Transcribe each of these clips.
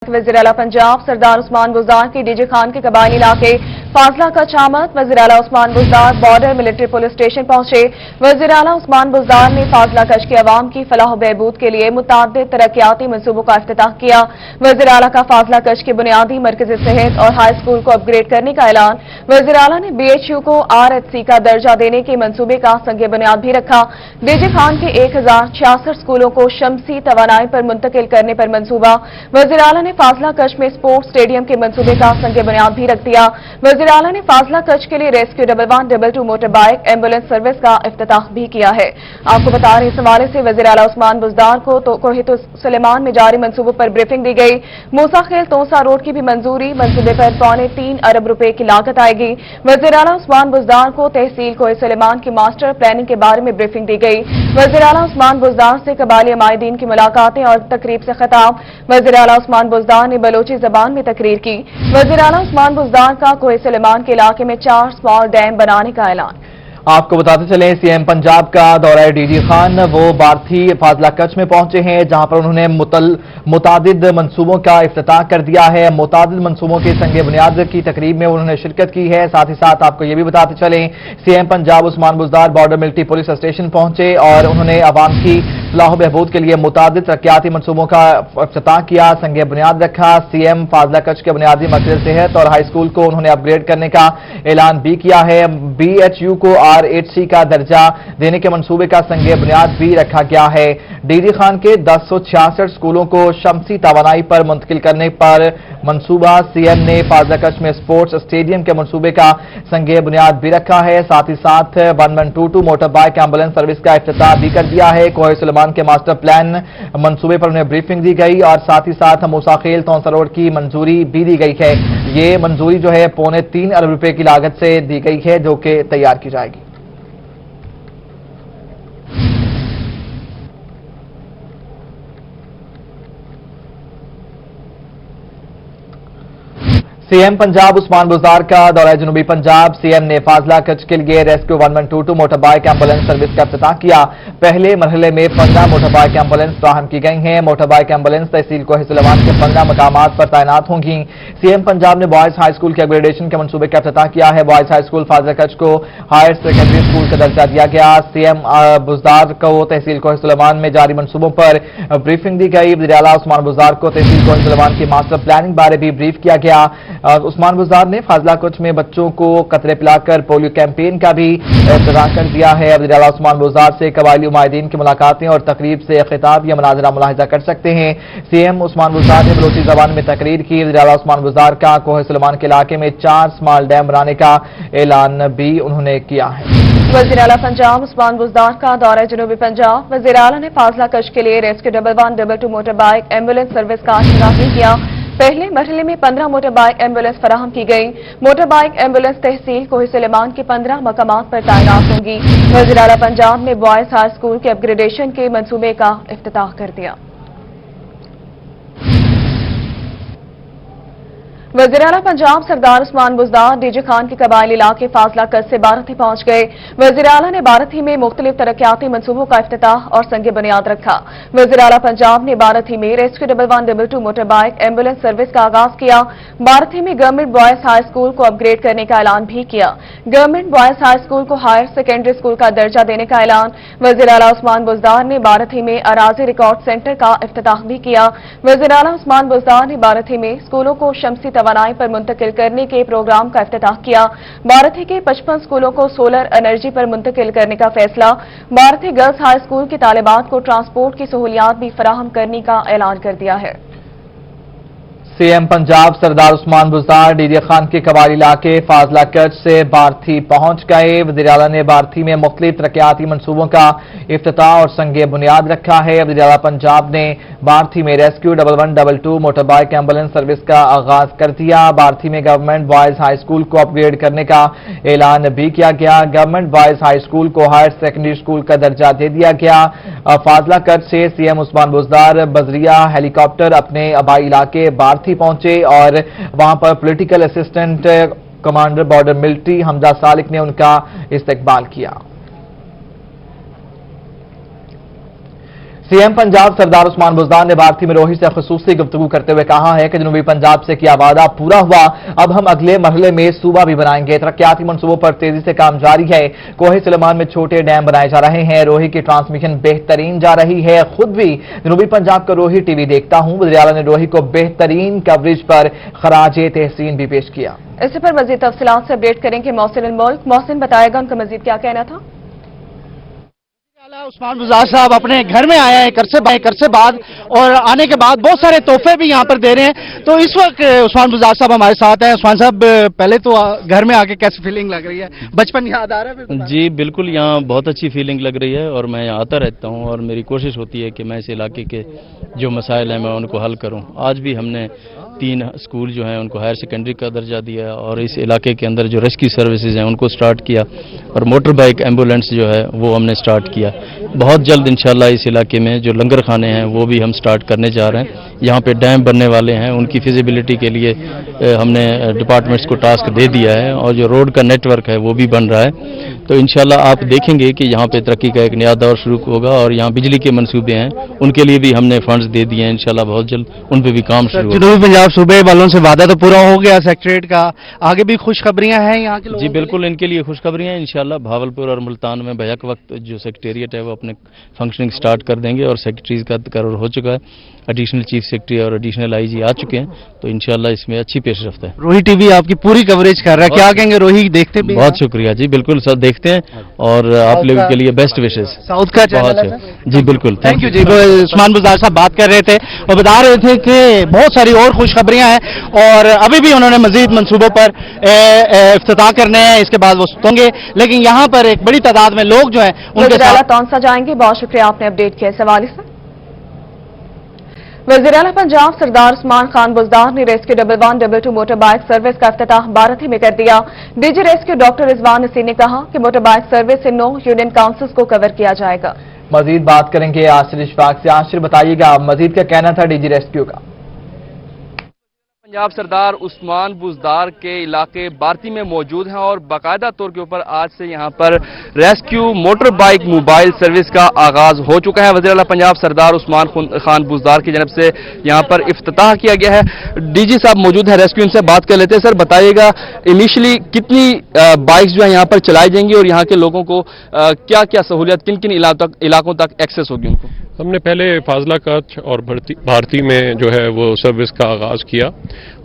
वज़ीर-ए-आला पंजाब सरदार उस्मान बुज़दार की डीजे खान के कबायली इलाके फाजला कच आमद। वज़ीर-ए-आला Usman Buzdar border military police station पहुंचे। वज़ीर-ए-आला उस्मान बुज़दार ने फाजला कच के अवाम की फलाह बहबूद के लिए मुतअद्दिद तरक्याती मंसूबों का इफ्तिताह किया। वज़ीर-ए-आला का फाजला कच के बुनियादी मरकज़ी सेहत और हाई स्कूल को अपग्रेड करने का ऐलान। वज़ीर-ए-आला ने BHU को RHC का दर्जा देने के मंसूबे का संग बुनियाद भी रखा। डीजे खान के 1066 स्कूलों को शमसी तवानाई पर मुंतकिल करने पर मंसूबा। वज़ीर-ए-आला ने फाजला कच में स्पोर्ट्स स्टेडियम के मंसूबे का संग बुनियाद भी रख दिया। वज़ीर-ए-आला ने फाजला कच के लिए rescue 1122 motor bike ambulance service का इफ्तिताह भी किया है। आपको बता रहे इस हवाले से वज़ीर-ए-आला उस्मान बुज़दार को कोहितुल सुलेमान में जारी मंसूबों पर ब्रीफिंग दी गई। मूसा खेल तोसा रोड की भी मंजूरी। मंसूबे पर ₹3.25 अरब रुपए की लागत आएगी। वज़ीर-ए-आला उस्मान बुज़दार को तहसील कोहितुल सुलेमान की मास्टर प्लानिंग के बारे में ब्रीफिंग दी गई। वज़ीर-ए-आला उस्मान बुज़दार से कबायली अमायदीन की मुलाकातें और तकरीब से खिताब। वज़ीर-ए-आला उस्मान बुज़दार ने बलोची जबान में तकरीर की। वज़ीर-ए-आला उस्मान बुज़दार का कोहितुल सुलेमान के इलाके में 4 स्मॉल डैम बनाने का ऐलान। आपको बताते चले सीएम पंजाब का दौरा डीजी खान वो बार्थी फाजला कच में पहुंचे हैं, जहां पर उन्होंने मुतादिद मंसूबों का इफ्तिताह कर दिया है। मुतादिद मंसूबों के संग बुनियाद की तकरीब में उन्होंने शिरकत की है। साथ ही साथ आपको ये भी बताते चले CM Punjab Usman Buzdar border military police station पहुंचे और उन्होंने आवाम की फलाह बहबूद के लिए मुतादिद तरक्याती मंसूबों का इफ्तिताह किया, संग बुनियाद रखा। सीएम फाजला कच के बुनियादी मरकज़ सेहत और हाई स्कूल को उन्होंने अपग्रेड करने का ऐलान भी किया है। BHU को RHC का दर्जा देने के मंसूबे का संग बुनियाद भी रखा गया है। डीजी खान के 1066 स्कूलों को शमसी तवानाई पर मुंतकिल करने पर मंसूबा। सीएम ने फाजला कच में स्पोर्ट्स स्टेडियम के मंसूबे का संग बुनियाद भी रखा है। साथ ही साथ 1122 मोटर बाइक एम्बुलेंस सर्विस का इफ्तिताह भी कर दिया है। कोहितुल सुलेमान के मास्टर प्लान मंसूबे पर उन्हें ब्रीफिंग दी गई और साथ ही साथ मूसा खेल तोसा रोड की मंजूरी भी दी गई है। ये मंजूरी जो है ₹3.25 अरब रुपए की लागत से दी गई है, जो कि तैयार की जाएगी। सीएम पंजाब उस्मान बुज़दार का दौरा जनूबी पंजाब। सीएम ने फाजला कच के लिए rescue 1122 motor bike ambulance service का इफ्तिताह किया। पहले मरहले में 15 मोटर बाइक एम्बुलेंस फराहम की गई हैं। मोटर बाइक एम्बुलेंस तहसील कोहितुल सुलेमान के 15 मकामात पर तैनात होंगी। सीएम पंजाब ने बॉयज हाई स्कूल के अपग्रेडेशन के मंसूबे का इफ्तिताह किया है। बॉयज हाई स्कूल फाजला कच को हायर सेकेंडरी स्कूल का दर्जा दिया गया। सीएम बुज़दार को तहसील कोहितुल सुलेमान में जारी मंसूबों पर ब्रीफिंग दी गई। वज़ीर-ए-आला उस्मान बुज़दार को तहसील कोहितुल सुलेमान की मास्टर प्लानिंग बारे भी ब्रीफ किया गया। उस्मान बुज़दार ने फाजला कच में बच्चों को कतरे पिलाकर पोलियो कैंपेन का भी इफ्तिताह कर दिया है। वज़ीर-ए-आला उस्मान बुज़दार से कबायली उमायदीन की मुलाकातें और तकरीब से खिताब या मुनाज़रा मुलाहिजा कर सकते हैं। सीएम उस्मान बुज़दार ने बलोची ज़बान में तकरीर की। वज़ीर-ए-आला उस्मान बुज़दार का कोहितुल सुलेमान के इलाके में 4 स्मॉल डैम बनाने का ऐलान भी उन्होंने किया है। वज़ीर-ए-आला पंजाब उस्मान बुज़दार का दौरा जनूबी पंजाब। वज़ीर-ए-आला ने फाजला कच के लिए rescue 1122 motor bike ambulance service का इफ्तिताह भी किया। पहले मरहले में 15 मोटर बाइक एम्बुलेंस फराहम की गई। मोटर बाइक एम्बुलेंस तहसील कोहितुल सुलेमान के 15 मकामात पर तैनात होंगी। वज़ीर-ए-आला पंजाब ने बॉयज हाई स्कूल के अपग्रेडेशन के मंसूबे का इफ्तिताह कर दिया। वज़ीर-ए-आला पंजाब सरदार उस्मान बुज़दार डीजे खान के कबायली इलाके फाजला कच से बारथी पहुंच गए। वज़ीर-ए-आला ने बारथी में मुख्तलिफ तरक्याती मंसूबों का इफ्तिताह और संग बुनियाद रखा। वज़ीर-ए-आला पंजाब ने बारथी में rescue 1122 motor bike ambulance service का आगाज किया। बारथी में गवर्नमेंट बॉयज हाई स्कूल को अपग्रेड करने का ऐलान भी किया। गवर्नमेंट बॉयज हाई स्कूल को हायर सेकेंडरी स्कूल का दर्जा देने का ऐलान। वज़ीर-ए-आला उस्मान बुज़दार ने बारथी में अराजी रिकॉर्ड सेंटर का इफ्तिताह भी किया। वज़ीर-ए-आला उस्मान बुज़दार ने बारथी में स्कूलों को शमसी तवानाई पर मुंतकिल करने के प्रोग्राम का इफ्तिताह किया। बारथी के 55 स्कूलों को सोलर एनर्जी पर मुंतकिल करने का फैसला। बारथी गर्ल्स हाई स्कूल की तालिबात को ट्रांसपोर्ट की सहूलियात भी फराहम करने का ऐलान कर दिया है। सीएम पंजाब सरदार उस्मान बुज़दार डीजे खान के कबायली इलाके फाजला कच से बारथी पहुंच गए। वज़ीर-ए-आला ने बारथी में मुख्तलिफ तरक्याती मंसूबों का इफ्तिताह और संग बुनियाद रखा है। वज़ीर-ए-आला पंजाब ने बारथी में rescue 1122 motor bike ambulance service का आगाज कर दिया। बारथी में गवर्नमेंट बॉयज हाई स्कूल को अपग्रेड करने का ऐलान भी किया गया। गवर्नमेंट बॉयज हाई स्कूल को हायर सेकेंडरी स्कूल का दर्जा दे दिया गया। फाजला कच से सीएम उस्मान बुज़दार बजरिया हेलीकॉप्टर अपने आबाई इलाके बारथी पहुंचे और वहां पर political assistant commander border military Hamza Salik ने उनका इस्तकबाल किया। सीएम पंजाब सरदार उस्मान बुज़दार ने भारती में रोही से खुसूसी गुफ्तगू करते हुए कहा है कि जनूबी पंजाब से किया वादा पूरा हुआ, अब हम अगले मरहले में सूबा भी बनाएंगे। तरक्याती मंसूबों पर तेजी से काम जारी है। कोहे सुलेमान में छोटे डैम बनाए जा रहे हैं, रोही की ट्रांसमिशन बेहतरीन जा रही है। खुद भी जनूबी पंजाब का रोही टीवी देखता हूं। वज़ीर आला ने रोही को बेहतरीन कवरेज पर खराजे तहसीन भी पेश किया। इस पर मजीद तफसीलात से अपडेट करेंगे मोहसिन अल मुल्क। मोहसिन बताएगा उनका मजीद क्या कहना था। उस्मान बुज़दार साहब अपने घर में आया है करसे बाद और आने के बाद बहुत सारे तोहफे भी यहाँ पर दे रहे हैं। तो इस वक्त उस्मान बुज़दार साहब हमारे साथ हैं। उस्मान साहब, पहले तो घर में आके कैसी फीलिंग लग रही है? बचपन याद आ रहा है? जी बिल्कुल, यहाँ बहुत अच्छी फीलिंग लग रही है और मैं यहाँ आता रहता हूँ और मेरी कोशिश होती है कि मैं इस इलाके के जो मसाइल हैं मैं उनको हल करूँ। आज भी हमने 3 स्कूल जो हैं उनको हायर सेकेंडरी का दर्जा दिया और इस इलाके के अंदर जो रेस्क्यू सर्विसेज हैं उनको स्टार्ट किया और मोटर बाइक एम्बुलेंस जो है वो हमने स्टार्ट किया। बहुत जल्द इंशाल्लाह इस इलाके में जो लंगर खाने हैं वो भी हम स्टार्ट करने जा रहे हैं। यहाँ पे डैम बनने वाले हैं, उनकी फिजिबिलिटी के लिए हमने डिपार्टमेंट्स को टास्क दे दिया है और जो रोड का नेटवर्क है वो भी बन रहा है। तो इंशाल्लाह आप देखेंगे कि यहाँ पे तरक्की का एक नया दौर शुरू होगा और यहाँ बिजली के मंसूबे हैं उनके लिए भी हमने फंड्स दे दिए हैं। इंशाल्लाह बहुत जल्द उन पे भी काम शुरू होगा। जनूबी पंजाब सूबे वालों से वादा तो पूरा हो गया सेक्रेटरीट का, आगे भी खुशखबरियां हैं यहाँ के लोगों जी के बिल्कुल, इनके लिए खुशखबरियां हैं। इंशाल्लाह भावलपुर और मुल्तान में बैक वक्त जो सेक्रेटेरिएट है वो अपने फंक्शनिंग स्टार्ट कर देंगे और सेक्रेटरीज का तकर्रुर हो चुका है। एडिशनल चीफ सेक्रेटरी और एडिशनल आईजी आ चुके हैं, तो इंशाल्लाह इसमें अच्छी पेशरफ्त है। रोही टीवी आपकी पूरी कवरेज कर रहा है, क्या कहेंगे? रोही देखते भी? बहुत शुक्रिया जी, बिल्कुल सब देखते हैं और आप लोगों के लिए बेस्ट विशेष। साउथ का चैनल है बहुत जी बिल्कुल, थैंक यू जी। उस्मान बुज़दार साहब बात कर रहे थे और बता रहे थे कि बहुत सारी और खुशखबरियां हैं और अभी भी उन्होंने मजीद मंसूबों पर इफ्तिताह करने हैं, इसके बाद वो सुनेंगे। लेकिन यहाँ पर एक बड़ी तादाद में लोग जो है उनके साथ तौंसा जाएंगे। बहुत शुक्रिया, आपने अपडेट किया इस हवाले से। वज़ीर आला पंजाब सरदार उस्मान खान बुज़दार ने रेस्क्यू 1122 मोटर बाइक सर्विस का इफ्तिताह बाराती में कर दिया। DG rescue doctor Rizwan Naseer ने कहा कि मोटर बाइक सर्विस से 9 यूनियन काउंसिल्स को कवर किया जाएगा। मजीद बात करेंगे आशिर इशफाक से। आशिर, बताइएगा मजीद क्या कहना था डीजी रेस्क्यू का? पंजाब सरदार उस्मान बुज़दार के इलाके भारती में मौजूद हैं और बाकायदा तौर के ऊपर आज से यहाँ पर rescue motor bike mobile service का आगाज हो चुका है। वज़ीर आला पंजाब सरदार उस्मान खान बुज़दार की जानब से यहाँ पर इफ्तिताह किया गया है। डीजी साहब मौजूद है रेस्क्यू, इनसे बात कर लेते हैं। सर बताइएगा इनिशियली कितनी बाइक्स जो है यहाँ पर चलाई जाएंगी और यहाँ के लोगों को क्या क्या सहूलियत किन किन इलाकों तक एक्सेस होगी उनको? हमने पहले फाजला कच्छ और भारती में जो है वो सर्विस का आगाज़ किया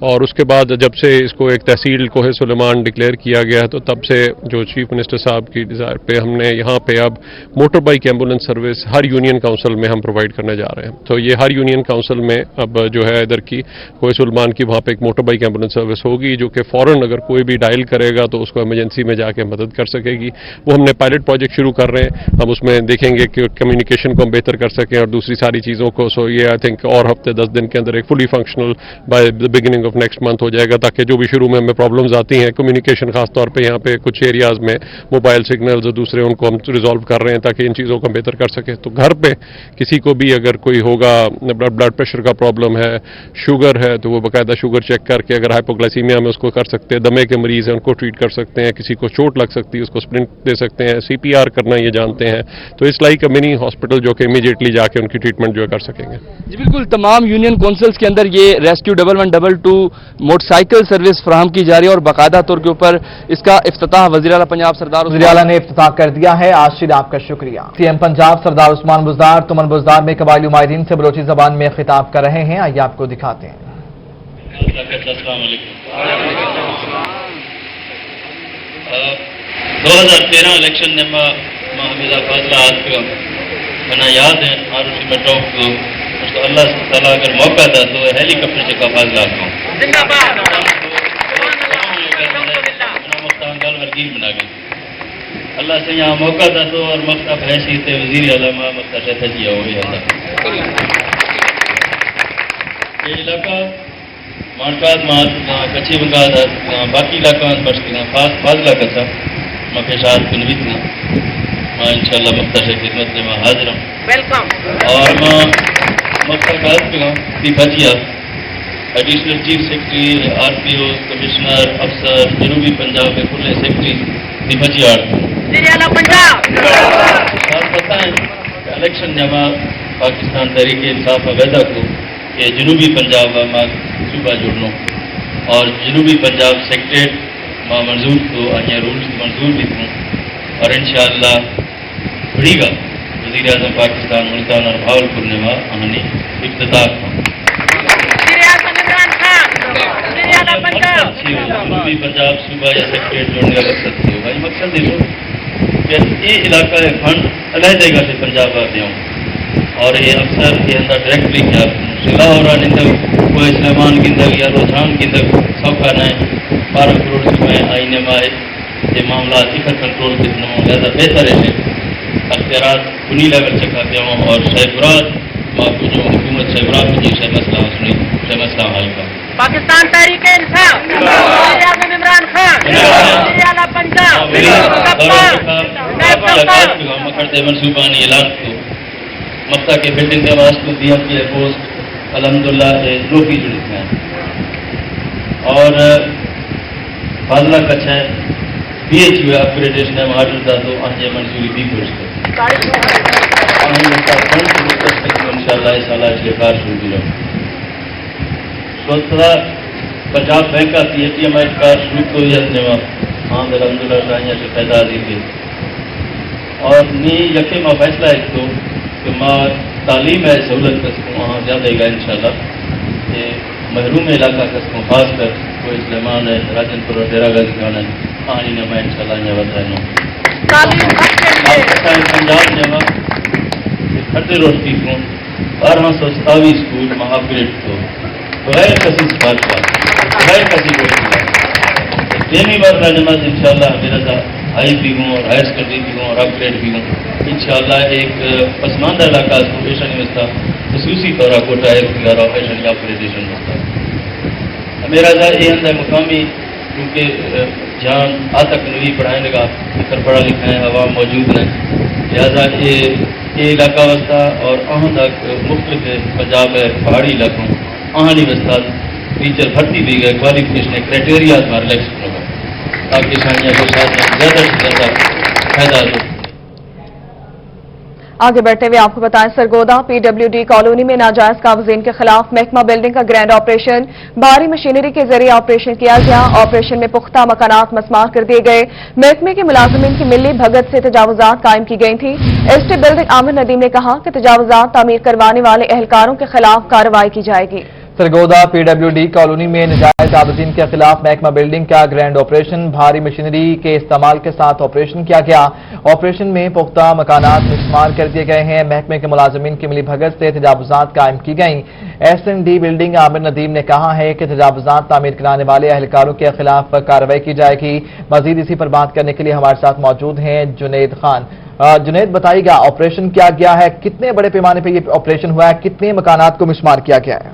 और उसके बाद जब से इसको एक तहसील कोहे सुलेमान डिक्लेयर किया गया है तो तब से जो चीफ मिनिस्टर साहब की डिज़ायर पे हमने यहाँ पे अब मोटर बाइक एम्बुलेंस सर्विस हर यूनियन काउंसिल में हम प्रोवाइड करने जा रहे हैं। तो ये हर यूनियन काउंसिल में अब जो है इधर की कोहे सुलेमान की वहाँ पे एक मोटर बाइक एम्बुलेंस सर्विस होगी जो कि फ़ौरन अगर कोई भी डायल करेगा तो उसको इमरजेंसी में जाके मदद कर सकेगी। वो हमने पायलट प्रोजेक्ट शुरू कर रहे हैं, हम उसमें देखेंगे कि कम्युनिकेशन को हम बेहतर कर सकें और दूसरी सारी चीज़ों को। सो ये आई थिंक और हफ्ते 10 दिन के अंदर एक fully functional by the beginning of next month हो जाएगा, ताकि जो भी शुरू में हमें प्रॉब्लम्स आती हैं कम्युनिकेशन खास तौर पे यहाँ पे कुछ एरियाज में मोबाइल सिग्नल्स और दूसरे उनको हम रिजॉल्व कर रहे हैं ताकि इन चीज़ों को बेहतर कर सके। तो घर पे किसी को भी अगर कोई होगा ब्लड प्रेशर का प्रॉब्लम है, शुगर है, तो वो बाकायदा शुगर चेक करके अगर हाइपोग्लाइसीमिया में उसको कर सकते हैं, दमे के मरीज हैं उनको ट्रीट कर सकते हैं, किसी को चोट लग सकती है उसको स्प्रिंट दे सकते हैं, CPR करना ये जानते हैं। तो इस लाइक मिनी हॉस्पिटल जो कि इमीडिएटली जाके उनकी ट्रीटमेंट जो है कर सकेंगे। जी बिल्कुल, तमाम यूनियन काउंसिल्स के अंदर ये रेस्क्यू 1122 मोटरसाइकिल सर्विस फराहम की जा रही है और बाकायदा तौर के ऊपर इसका इफ्तिताह वज़ीर आला पंजाब सरदार वज़ीर आला ने इफ्तिताह कर दिया है। आशिर, आपका शुक्रिया। सीएम पंजाब सरदार उस्मान बुज़दार तुमन बुज़दार में कबायली उमायदीन से बलोची जबान में खिताब कर रहे हैं। आइए आपको दिखाते हैं। 2013 इलेक्शन ने हमेशा फासला आज को मना याद है और उसी में टॉप को उसको अल्लाह ताला अगर मौका था तो हेलीकॉप्टर से का फासला आता हूँ जिंदाबाद वर्गीर बना गई अल्लाह से यहाँ मौका था तो और मकता हैसियत वज़ीर आला मकता से जिया हुई ये इलाका मानकात कच्ची बंगाल बाकी इलाका फाजला का था मकेशात कन्वित मां इंशाल्लाह मक्ता से खिदमत में मैं हाजिर हूँ वेलकम और मां मक्ता का भजिया additional chief secretary RPO commissioner अफसर जनूबी पंजाब के खुले सेक्रेटरी भजिया पंजाब पता है इलेक्शन जमा पाकिस्तान तहरीक इंसाफ अवैधा को कि जनूबी पंजाब मां सूबा जुड़नो और जनूबी पंजाब सेक्रेटरीट मां मंजूर को अञा रूल्स मंजूर भी थूं और इंशाअल्लाह बढ़ीगा वज़ीर आज़म पाकिस्तान मुल्तान और भावलपुर ने मां अहनी इफ्तिताह जनूबी पंजाब सूबा या सेक्रेटरीट जोड़ने का मकसद थी भाई मकसद देखो कि ये इलाका है फंड अलहदेगा से पंजाब आते हूँ और ये अफसर ये अंदर डायरेक्टली क्या लाहौर निंदक कोई इस्लामान गिंदक या रुझान गिंदक सौखा न 12 करोड़ रुपए आईने माए ये मामला इकर कंट्रोल के लिहाजा बेहतर है अख्तियारात उन्हीं लेवल चखा पिया और शहबराज मां जो हुकूमत शहबराज जी शह मसला हल का पाकिस्तान तहरीक इंसाफ वज़ीर आज़म इमरान खान वज़ीर आला पंजाब मकड़ते मनसूबानी ऐलान को मक्ता के बिल्डिंग के वास्ते डीएम की पोस्ट अल्हम्दुलिल्लाह लोकी जुड़ी हैं और फाजला कच्छ है BHU अपग्रेडेशन है मॉडल का तो आगे मंजूरी दी पोस्ट इंशाल्लाह इस साल इसलिए कार शुरू की स्वतः पंजाब बैंक का ATM कार शुरू को हाँ अल्हम्दुलिल्लाह से पैदा दी थी और नी यके मां फैसला है तो कि मां तालीम है सहूलत कसको वहाँ ज़्यादा ही इंशाल्लाह ये महरूम इलाका कसको खास कर कोई इस्लामान है राजनपुर और डेरा गाजी खान है कहानी ने मैं इंशाल्लाह यहाँ बताया पंजाब ने वहाँ खर्चे रोटी को 1227 स्कूल में अपग्रेड को गैर कसी भाजपा गैर कसी तेनी बार राजमात इंशाल्लाह मेरा हाई भी हूँ और हायर सेकेंडरी भी हूँ और अपग्रेड भी हूँ इंशाल्लाह एक पसमानदा इलाका ऑपरेशन व्यवस्था खसूसी तौर पर कोटा एक ऑपरेशन या ऑपरेशन व्यवस्था मेरा ये अंदर मुकामी क्योंकि जहाँ आतक नवी पढ़ाने का इधर पढ़ा लिखा है अवाम मौजूद हैं लिहाजा ये इलाका व्यवस्था और अहाँ तक मुख्तलिफ पंजाब है पहाड़ी इलाकों अहानी व्यवस्था टीचर भर्ती दी गए क्वालिफिकेशन क्राइटेरिया पर रिलैक्स होगा ताकि सानिया के साथ ज़्यादा से ज़्यादा फायदा हो। आगे बढ़ते हुए आपको बताएं सरगोदा PWD कॉलोनी में नाजायज काबजीन के खिलाफ महकमा बिल्डिंग का ग्रैंड ऑपरेशन भारी मशीनरी के जरिए ऑपरेशन किया गया। ऑपरेशन में पुख्ता मकानात मस्मार कर दिए गए। महकमे के मुलाजिमीन की मिली भगत से तजावुजात कायम की गई थी। एसटी बिल्डिंग आमिर नदीम ने कहा कि तजावुजात तामीर करवाने वाले एहलकारों के खिलाफ कार्रवाई की जाएगी। सरगोदा PWD कॉलोनी में नाजायज काबजीन के खिलाफ महकमा बिल्डिंग का ग्रैंड ऑपरेशन भारी मशीनरी के इस्तेमाल के साथ ऑपरेशन किया गया। ऑपरेशन में पुख्ता मकानात मिसमार कर दिए गए हैं। महकमे के मुलाजिमीन की मिली भगत से तजावुजात कायम की गई। SND बिल्डिंग आमिर नदीम ने कहा है कि तजावुजात तामीर कराने वाले एहलकारों के खिलाफ कार्रवाई की जाएगी। मजीद इसी पर बात करने के लिए हमारे साथ मौजूद हैं जुनैद खान। जुनैद बताइएगा ऑपरेशन किया गया है, कितने बड़े पैमाने पर यह ऑपरेशन हुआ है, कितने मकानात को मिसमार किया गया है?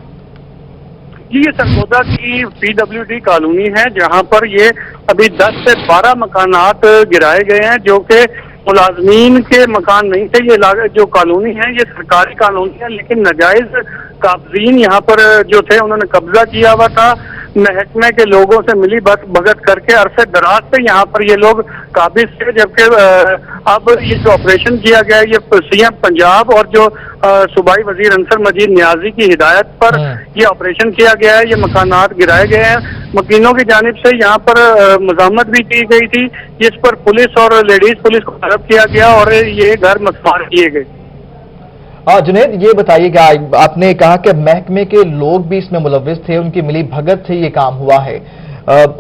जी ये सरगोदा की PWD कॉलोनी है जहां पर ये अभी 10 से 12 मकानात गिराए गए हैं जो कि मुलाजमीन के मकान नहीं थे। ये जो कॉलोनी है ये सरकारी कॉलोनी है लेकिन नाजायज काबजीन यहाँ पर जो थे उन्होंने कब्जा किया हुआ था। महकमे के लोगों से मिली भगत करके अरसे दराज से यहाँ पर ये लोग काबिज थे, जबकि अब ये जो ऑपरेशन किया गया है ये CM पंजाब और जो सूबाई वजीर अंसर मजीद नियाजी की हिदायत पर ये ऑपरेशन किया गया है। ये मकानात गिराए गए हैं। मकीनों की जानिब से यहाँ पर मज़ामत भी की गई थी जिस पर पुलिस और लेडीज पुलिस को तलब किया गया और ये घर मस्मार किए गए। जुनैद ये बताइएगा, आपने कहा कि महकमे के लोग भी इसमें मुलव्विस थे, उनकी मिली भगत से ये काम हुआ है,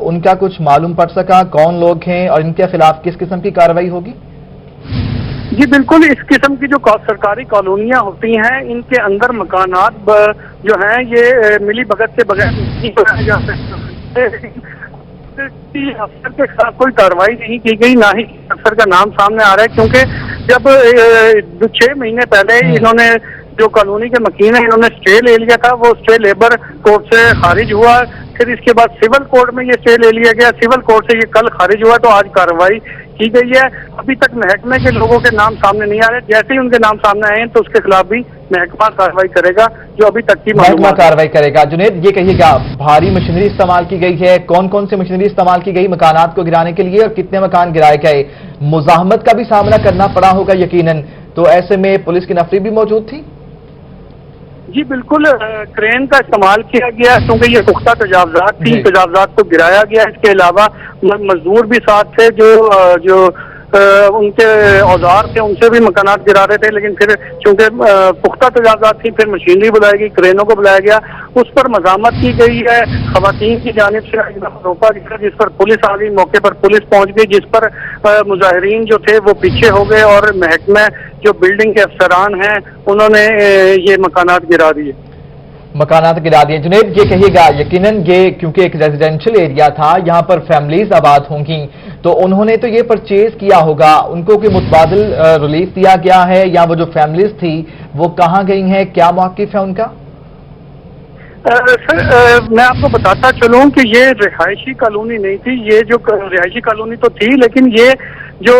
उनका कुछ मालूम पड़ सका कौन लोग हैं और इनके खिलाफ किस किस्म की कार्रवाई होगी? जी बिल्कुल, इस किस्म की जो सरकारी कॉलोनियां होती हैं इनके अंदर मकानात जो हैं ये मिली भगत से बगैर नहीं बनाए जा सकते। अफसर के खिलाफ कोई कार्रवाई नहीं की गई, ना ही अफसर का नाम सामने आ रहा है क्योंकि जब 6 महीने पहले इन्होंने जो कॉलोनी के मकीन है इन्होंने स्टे ले लिया था, वो स्टे लेबर कोर्ट से खारिज हुआ। फिर इसके बाद सिविल कोर्ट में ये स्टे ले लिया गया, सिविल कोर्ट से ये कल खारिज हुआ तो आज कार्रवाई की गई है। अभी तक महकमे के लोगों के नाम सामने नहीं आ रहे, जैसे ही उनके नाम सामने आए तो उसके खिलाफ भी महकमा कार्रवाई करेगा जो अभी तक की महकमा कार्रवाई करेगा। जुनैद ये कहिएगा, भारी मशीनरी इस्तेमाल की गई है, कौन कौन सी मशीनरी इस्तेमाल की गई मकानात को गिराने के लिए और कितने मकान गिराए गए? मुजाहमत का भी सामना करना पड़ा होगा यकीनन, तो ऐसे में पुलिस की नफरी भी मौजूद थी? जी बिल्कुल, क्रेन का इस्तेमाल किया गया क्योंकि ये पुख्ता तजावजात थी, तजावजात को गिराया गया। इसके अलावा मजदूर भी साथ थे जो उनके औजार थे, उनसे भी मकानात गिरा रहे थे, लेकिन फिर चूंकि पुख्ता तजावजात थी, फिर मशीनरी बुलाई गई, क्रेनों को बुलाया गया, उस पर मजामत की गई है। खवातीन की जानिब से रोका गया, जिस पर पुलिस आ गई, मौके पर पुलिस पहुंच गई, जिस पर मुजाहिरीन जो थे वो पीछे हो गए और महकमे जो बिल्डिंग के अफसरान हैं उन्होंने ये मकानात गिरा दिए। मकानात गिरा दिए। जुनैद, ये कहिएगा, यकीनन ये क्योंकि एक रेजिडेंशियल एरिया था, यहाँ पर फैमिलीज आबाद होंगी, तो उन्होंने तो ये परचेज किया होगा, उनको कोई मुतबादिल रिलीफ दिया गया है, या वो जो फैमिलीज थी वो कहाँ गई हैं, क्या मौक़िफ़ है उनका? सर, मैं आपको बताता चलूं कि ये रिहायशी कॉलोनी नहीं थी। ये जो रिहायशी कॉलोनी तो थी, लेकिन ये जो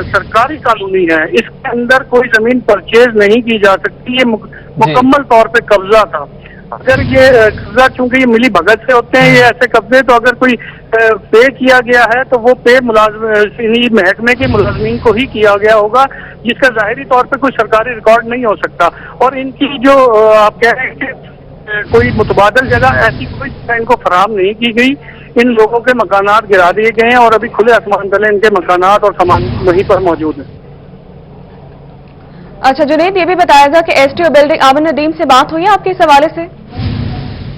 सरकारी कॉलोनी है, इसके अंदर कोई जमीन परचेज नहीं की जा सकती। ये मुकम्मल तौर पे कब्जा था। अगर ये कब्जा, चूंकि ये मिली भगत से होते हैं ये ऐसे कब्जे, तो अगर कोई पे किया गया है तो वो पे महकमे के मुलाजमीन को ही किया गया होगा, जिसका जाहिरी तौर पे कोई सरकारी रिकॉर्ड नहीं हो सकता। और इनकी जो आप कह रहे हैं कि कोई मुतबादल जगह, ऐसी कोई जगह इनको फराहम नहीं की गई। इन लोगों के मकानात गिरा दिए गए हैं और अभी खुले आसमान तले इनके मकानात और सामान वहीं पर मौजूद है। अच्छा जुनैद, ये भी बताएगा कि एसडीओ बिल्डिंग आमिर नदीम से बात हुई है आपके इस हवाले से?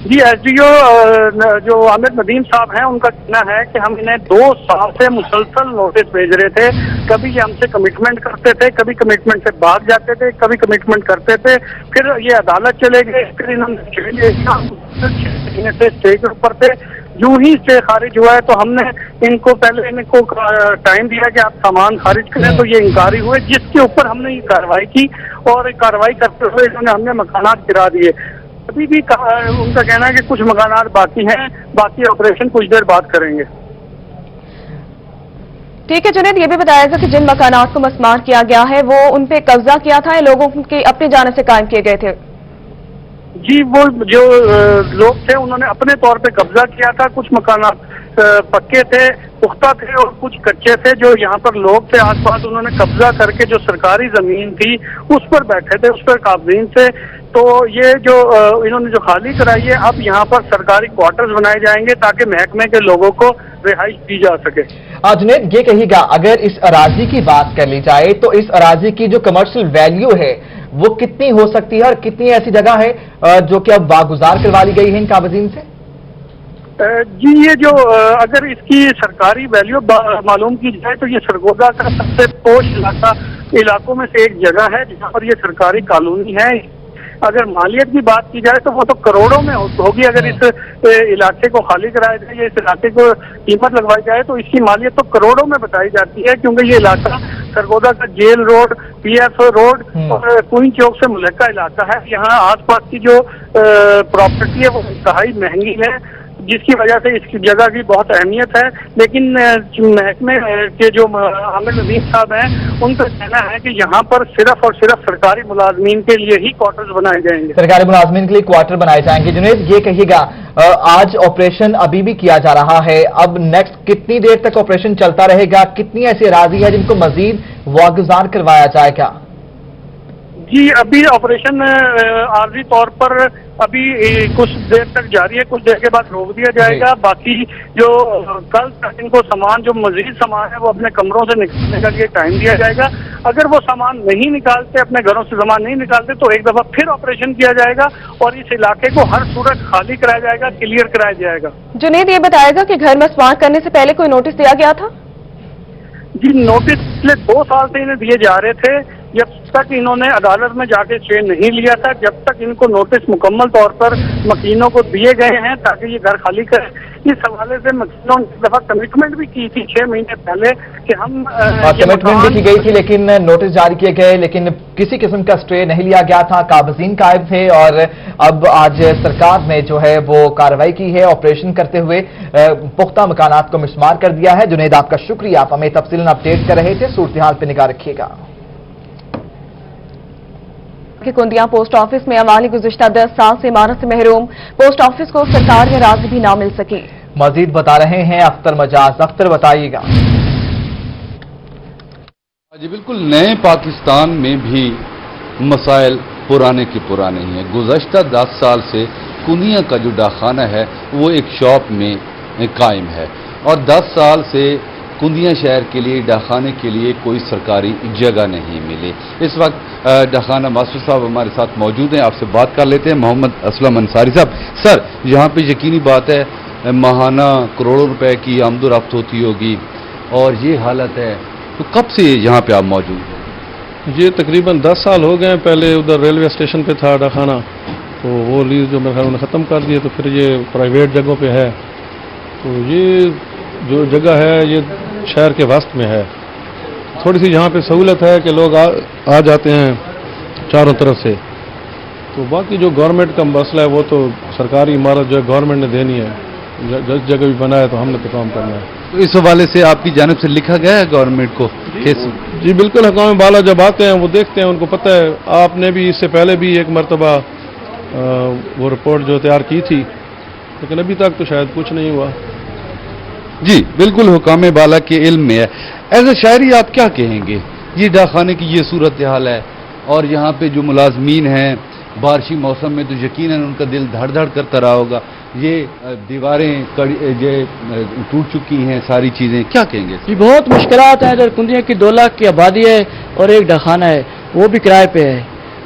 जी, एसडीओ जो आमिर नदीम साहब हैं, उनका कहना है कि हम इन्हें 2 साल से मुसलसल नोटिस भेज रहे थे। कभी ये हमसे कमिटमेंट करते थे, कभी कमिटमेंट से भाग जाते थे, कभी कमिटमेंट करते थे, फिर ये अदालत चले गए, फिर इन्होंने स्टे के ऊपर थे। यूं ही स्टे खारिज हुआ है तो हमने इनको टाइम दिया कि आप सामान खारिज करें, तो ये इंकारी हुए, जिसके ऊपर हमने ये कार्रवाई की और कार्रवाई करते हुए हमने मकानात गिरा दिए। अभी भी उनका कहना है कि कुछ मकानात बाकी हैं, बाकी ऑपरेशन कुछ देर बाद करेंगे। ठीक है जुनैद, ये भी बताएगा कि जिन मकानात को मस्मार किया गया है वो उन पे कब्जा किया था या लोगों की अपनी जानिब से कायम किए गए थे? जी, वो जो लोग थे उन्होंने अपने तौर पे कब्जा किया था। कुछ मकानात पक्के थे, पुख्ता थे, और कुछ कच्चे थे। जो यहाँ पर लोग थे आसपास, उन्होंने कब्जा करके जो सरकारी जमीन थी उस पर बैठे थे, उस पर काबजीन थे। तो ये जो इन्होंने जो खाली कराई है, अब यहाँ पर सरकारी क्वार्टर्स बनाए जाएंगे ताकि महकमे के लोगों को रिहाइश दी जा सके। जुनैद, ये कहिएगा, अगर इस अराजी की बात कर ली जाए तो इस अराजी की जो कमर्शियल वैल्यू है वो कितनी हो सकती है, और कितनी ऐसी जगह है जो कि अब वागुजार करवा ली गई है इन काबजीन से? जी, ये जो अगर इसकी सरकारी वैल्यू मालूम की जाए तो ये सरगोदा का सबसे पोश इलाकों में से एक जगह है जहाँ पर ये सरकारी कॉलोनी है। अगर मालियत की बात की जाए तो वो तो करोड़ों में होगी। अगर इस इलाके को खाली कराया जाए या इस इलाके को कीमत लगवाई जाए तो इसकी मालियत तो करोड़ों में बताई जाती है, क्योंकि ये इलाका सरगोदा का जेल रोड, पीएफ रोड और क्वीन चौक से मुल्का इलाका है। यहाँ आसपास की जो प्रॉपर्टी है वो इंतहाई महंगी है, जिसकी वजह से इस जगह की बहुत अहमियत है। लेकिन महकमे के जो आमिर नदीम साहब हैं, उनका कहना है कि यहाँ पर सिर्फ और सिर्फ सरकारी मुलाजमीन के लिए ही क्वार्टर्स बनाए जाएंगे, सरकारी मुलाजमीन के लिए क्वार्टर बनाए जाएंगे। जुनैद, ये कहिएगा, आज ऑपरेशन अभी भी किया जा रहा है, अब नेक्स्ट कितनी देर तक ऑपरेशन चलता रहेगा? कितनी ऐसी अराजी है जिनको मजीद वागुजार करवाया जाएगा? जी, अभी ऑपरेशन आर्जी तौर पर अभी कुछ देर तक जारी है, कुछ देर के बाद रोक दिया जाएगा। बाकी जो कल तक इनको सामान, जो मजीद सामान है वो अपने कमरों से निकालने का लिए टाइम दिया जाएगा। अगर वो सामान नहीं निकालते, अपने घरों से सामान नहीं निकालते, तो एक दफा फिर ऑपरेशन किया जाएगा और इस इलाके को हर सूरत खाली कराया जाएगा, क्लियर कराया जाएगा। जुनैद, ये बताएगा कि घर मस्मार करने से पहले कोई नोटिस दिया गया था? जी, नोटिस पिछले 2 साल से इन्हें दिए जा रहे थे, जब तक इन्होंने अदालत में जाके स्टे नहीं लिया था, जब तक इनको नोटिस मुकम्मल तौर पर मकीनों को दिए गए हैं ताकि ये घर खाली करें। इस हवाले से मकीनों ने एक दफा कमिटमेंट भी की थी 6 महीने पहले कि हम कमिटमेंट भी की गई थी, लेकिन नोटिस जारी किए गए, लेकिन किसी किस्म का स्टे नहीं लिया गया था, काबजीन कायम थे। और अब आज सरकार ने जो है वो कार्रवाई की है, ऑपरेशन करते हुए पुख्ता मकानात को मिस्मार कर दिया है। जुनैद, आपका शुक्रिया, आप हमें तफसीलन अपडेट कर रहे थे। सूरत हाल पर निगाह रखिएगा। कि कुंदिया पोस्ट ऑफिस में अवाली गुज़िश्ता 10 साल से इमारत से महरूम, पोस्ट ऑफिस को सरकार में राज़ी भी ना मिल सकी। मजीद बता रहे हैं अख्तर मजाज। अख्तर, बताइएगा। जी बिल्कुल, नए पाकिस्तान में भी मसाइल पुराने के पुराने ही हैं। गुज़श्ता 10 साल से कुनिया का जो डाखाना है वो एक शॉप में कायम है और 10 साल से कुंदिया शहर के लिए डाखाने के लिए कोई सरकारी जगह नहीं मिली। इस वक्त डाखाना मास्टर साहब हमारे साथ मौजूद हैं, आपसे बात कर लेते हैं। मोहम्मद असलम अंसारी साहब, सर यहाँ पे यकीनी बात है माहाना करोड़ों रुपए की आमदोरफ्त होती होगी और ये हालत है, तो कब से यहाँ पे आप मौजूद हैं? ये तकरीबन 10 साल हो गए। पहले उधर रेलवे स्टेशन पे था डाखाना, तो वो लीज जो मेरे ख्याल उन्होंने ख़त्म कर दिए, तो फिर ये प्राइवेट जगहों पे है। तो ये जो जगह है ये शहर के वस्त में है। थोड़ी सी यहाँ पे सहूलत है कि लोग आ जाते हैं चारों तरफ से। तो बाकी जो गवर्नमेंट का मसला है वो तो सरकारी इमारत जो है गवर्नमेंट ने देनी है, जिस जगह भी बनाया तो हमने तो काम करना है। तो इस हवाले से आपकी जानिब से लिखा गया है गवर्नमेंट को? जी बिल्कुल, हकाम बाला जब आते हैं वो देखते हैं, उनको पता है। आपने भी इससे पहले भी एक मरतबा वो रिपोर्ट जो तैयार की थी, लेकिन अभी तक तो शायद कुछ नहीं हुआ। जी बिल्कुल, हुकाम बाला के इल्म में है। एज ए शायरी आप क्या कहेंगे? ये डाखाने की ये सूरत हाल है और यहाँ पे जो मुलाजमीन हैं बारिशी मौसम में तो यकीनन उनका दिल धड़ धड़ करता रहा होगा। ये दीवारें टूट चुकी हैं, सारी चीज़ें, क्या कहेंगे? जी बहुत मुश्किलात हैं। इधर कुंदिया की 2 लाख की आबादी है और एक डाखाना है, वो भी किराए पे है।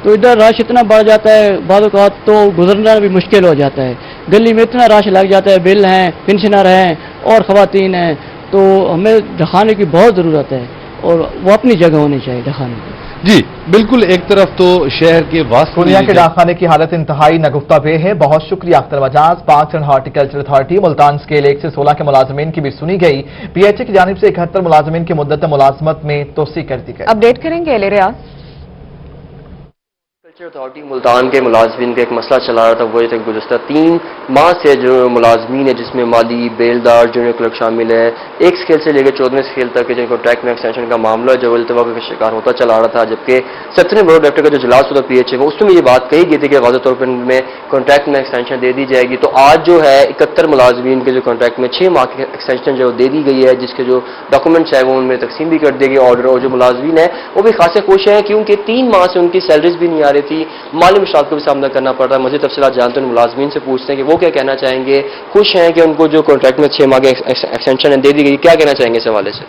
तो इधर रश इतना बढ़ जाता है, बाद औक़ात तो गुजरना भी मुश्किल हो जाता है। गली में इतना रश लग जाता है, बिल हैं, पेंशनर हैं और ख़वातीन हैं। तो हमें डाखाने की बहुत ज़रूरत है और वो अपनी जगह होनी चाहिए डाखाने। जी बिल्कुल, एक तरफ तो शहर के वास्तव कुनिया के डाखाने की हालत इंतहाई नगुफ्ता पे है। बहुत शुक्रिया Akhtar Wajaj. Parks and horticulture authority Multan scale 1 से 16 के मुलाजमीन की भी सुनी गई। पीएचए की जानिब से 71 मुलाजमीन की मुद्दत मुलाजमत में तोसी कर दी गई। अपडेट करेंगे एले रियाज। अथॉरिटी मुल्तान के मुलाजमीन का एक मसला चला रहा था, वो ये था गुज़श्ता 3 माह से जो मुलाजमीन है जिसमें माली, बेलदार, जूनियर क्लर्क शामिल है, 1 स्केल से लेकर 14वें स्केल तक के जिनको ट्रैक में एक्सटेंशन का मामला जो अल्तवा का शिकार होता चला रहा था। जबकि 17वें बोर्ड डायरेक्टर का जो इजलास होता पीएचए में, उसमें ये बात कही गई थी कि वाज़ेह तौर पर में कॉन्ट्रैक्ट में एक्सटेंशन दे दी जाएगी। तो आज जो है 71 मुलाजमीन के जो कॉन्ट्रैक्ट में 6 माह की एक्सटेंशन जो दे दी गई है, जिसके जो डॉक्यूमेंट्स है वो उनमें तकसीम भी कर दिए गए ऑर्डर। और जो मुलाजमीन है वो भी खासे खुश हैं क्योंकि 3 माह से उनकी सैलरीज भी नहीं आ रही थी, माली मुश्किल को भी सामना करना पड़ रहा है। मज़ीद तफसीलात जानते हैं मुलाजमीन से पूछते हैं कि वो क्या कहना चाहेंगे। खुश हैं कि उनको जो कॉन्ट्रैक्ट में 6 माह की एक्सटेंशन दे दी गई, क्या कहना चाहेंगे इस हवाले से?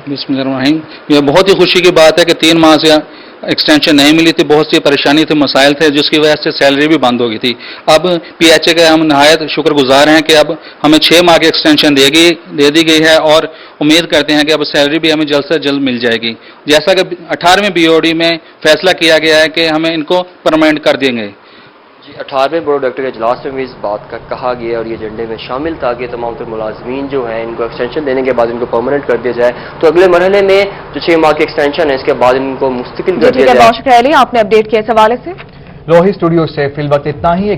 बिस्मिल्लाहिर्रहमानिर्रहीम। यह बहुत ही खुशी की बात है कि 3 माह से एक्सटेंशन नहीं मिली थी, बहुत सी परेशानी थी, मसाइल थे, जिसकी वजह से सैलरी भी बंद हो गई थी। अब पीएचए के हम नहायत शुक्रगुजार हैं कि अब हमें 6 माह की एक्सटेंशन दे दी गई है और उम्मीद करते हैं कि अब सैलरी भी हमें जल्द से जल्द मिल जाएगी। जैसा कि 18वें बीओडी में फैसला किया गया है कि हमें इनको परमानेंट कर देंगे। जी 18वें बोर्ड डायरेक्टर के इजलास में भी इस बात का कहा गया और ये एजेंडे में शामिल था कि तमाम तर मुलाजमीन जो हैं इनको एक्सटेंशन देने के बाद इनको परमानेंट कर दिया जाए। तो अगले मरहले में जो 6 माह की एक्सटेंशन है इसके बाद इनको मुस्तकिल कर दिया जाए। बहुत शुक्रिया, आपने अपडेट किया इस हवाले से। रोही स्टूडियो से फिल वक्त इतना ही।